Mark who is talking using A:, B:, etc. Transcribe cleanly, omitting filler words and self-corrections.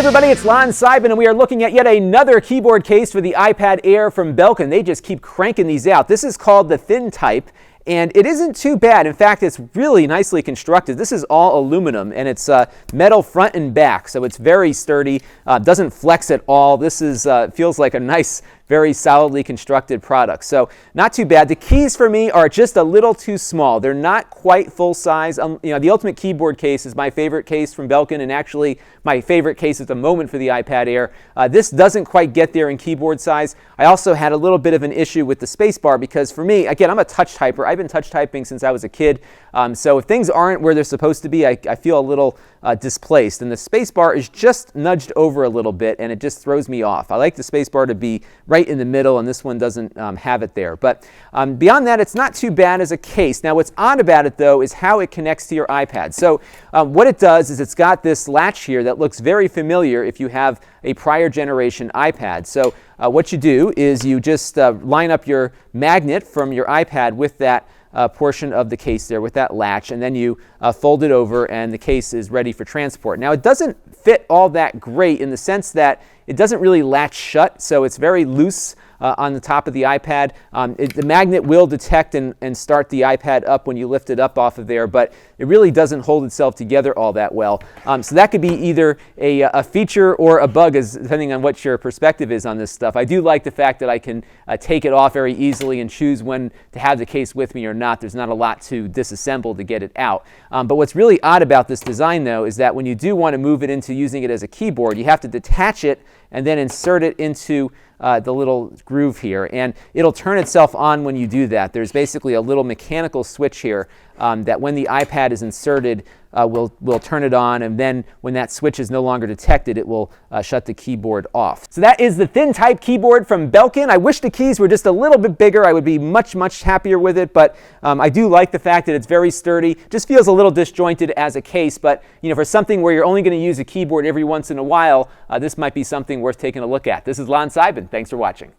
A: everybody, it's Lon.TV, and we are looking at yet another keyboard case for the iPad Air from Belkin. They just keep cranking these out. This is called the thin type, and it isn't too bad. In fact, it's really nicely constructed. This is all aluminum, and it's metal front and back, so it's very sturdy, doesn't flex at all. This is feels like a nice, very solidly constructed product. So not too bad. The keys for me are just a little too small. They're not quite full size. The Ultimate Keyboard case is my favorite case from Belkin, and actually my favorite case at the moment for the iPad Air. This doesn't quite get there in keyboard size. I also had a little bit of an issue with the spacebar because for me, again, I'm a touch typer. I've been touch typing since I was a kid. So if things aren't where they're supposed to be, I feel a little displaced. And the spacebar is just nudged over a little bit, and it just throws me off. I like the spacebar to be right in the middle, and this one doesn't have it there. But beyond that, it's not too bad as a case. Now, what's odd about it, though, is how it connects to your iPad. So what it does is it's got this latch here that looks very familiar if you have a prior generation iPad. So what you do is you just line up your magnet from your iPad with that portion of the case there with that latch, and then you fold it over and the case is ready for transport. Now, it doesn't fit all that great in the sense that it doesn't really latch shut, so it's very loose on the top of the iPad. The magnet will detect and start the iPad up when you lift it up off of there, but it really doesn't hold itself together all that well. So that could be either a feature or a bug, depending on what your perspective is on this stuff. I do like the fact that I can take it off very easily and choose when to have the case with me or not. There's not a lot to disassemble to get it out. But what's really odd about this design, though, is that when you do want to move it into using it as a keyboard, you have to detach it and then insert it into the little groove here, and it'll turn itself on when you do that. There's basically a little mechanical switch here that when the iPad is inserted will turn it on, and then when that switch is no longer detected, it will shut the keyboard off. So that is the thin type keyboard from Belkin. I wish the keys were just a little bit bigger. I would be much, much happier with it, but I do like the fact that it's very sturdy. Just feels a little disjointed as a case, but for something where you're only going to use a keyboard every once in a while, this might be something worth taking a look at. This is Lon.TV. Thanks for watching.